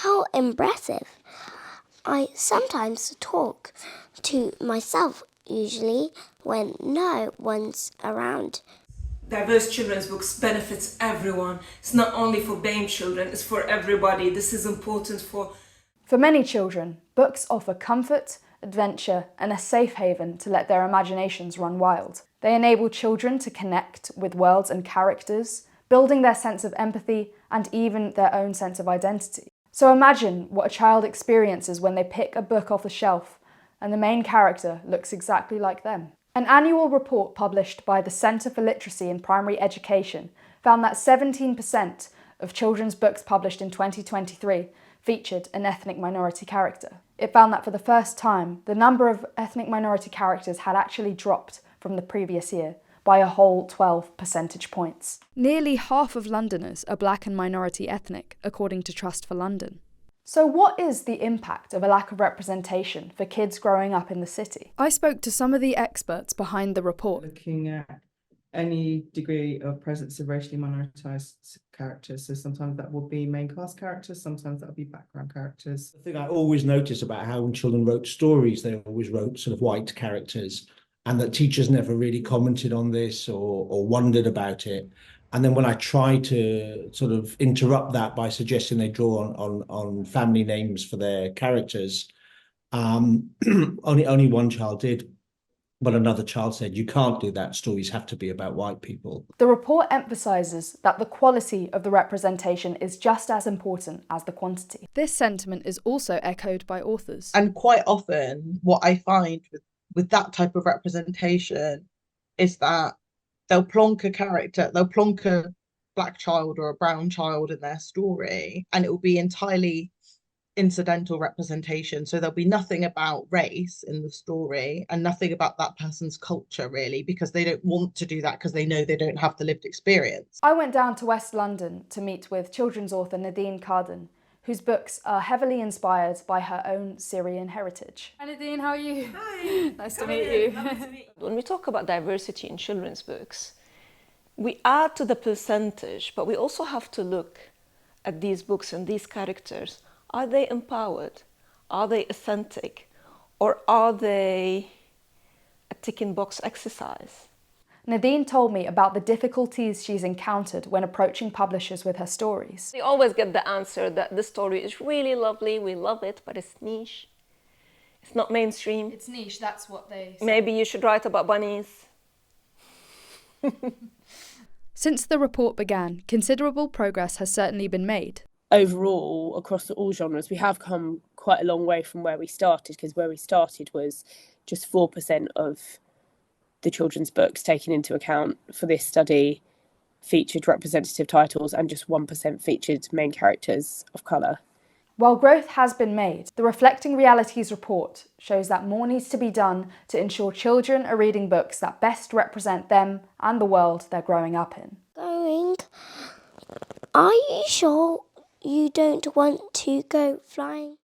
How impressive. I sometimes talk to myself, usually when no one's around. Diverse children's books benefits everyone. It's not only for BAME children, it's for everybody. This is important for... For many children, books offer comfort, adventure, and a safe haven to let their imaginations run wild. They enable children to connect with worlds and characters, building their sense of empathy and even their own sense of identity. So imagine what a child experiences when they pick a book off the shelf and the main character looks exactly like them. An annual report published by the Centre for Literacy in Primary Education found that 17% of children's books published in 2023 featured an ethnic minority character. It found that for the first time, the number of ethnic minority characters had actually dropped from the previous year by a whole 12 percentage points. Nearly half of Londoners are black and minority ethnic, according to Trust for London. So what is the impact of a lack of representation for kids growing up in the city? I spoke to some of the experts behind the report. Looking at any degree of presence of racially minoritized characters. So sometimes that will be main cast characters, sometimes that'll be background characters. The thing I always notice about how when children wrote stories, they always wrote sort of white characters, and that teachers never really commented on this or wondered about it. And then when I try to sort of interrupt that by suggesting they draw on family names for their characters, only one child did. But another child said, you can't do that. Stories have to be about white people. The report emphasises that the quality of the representation is just as important as the quantity. This sentiment is also echoed by authors. And quite often what I find with that type of representation is that they'll plonk a black child or a brown child in their story, and it will be entirely incidental representation. So there'll be nothing about race in the story and nothing about that person's culture, really, because they don't want to do that because they know they don't have the lived experience. I went down to West London to meet with children's author Nadine Carden, whose books are heavily inspired by her own Syrian heritage. Hi Nadine, how are you? Hi. Nice to meet you. When we talk about diversity in children's books, we add to the percentage, but we also have to look at these books and these characters. Are they empowered? Are they authentic? Or are they a ticking box exercise? Nadine told me about the difficulties she's encountered when approaching publishers with her stories. We always get the answer that the story is really lovely, we love it, but it's niche. It's not mainstream. It's niche, that's what they say. Maybe you should write about bunnies. Since the report began, considerable progress has certainly been made. Overall, across all genres, we have come quite a long way from where we started, because where we started was just 4% of the children's books taken into account for this study featured representative titles and just 1% featured main characters of colour. While growth has been made, the Reflecting Realities report shows that more needs to be done to ensure children are reading books that best represent them and the world they're growing up in. Are you sure you don't want to go flying?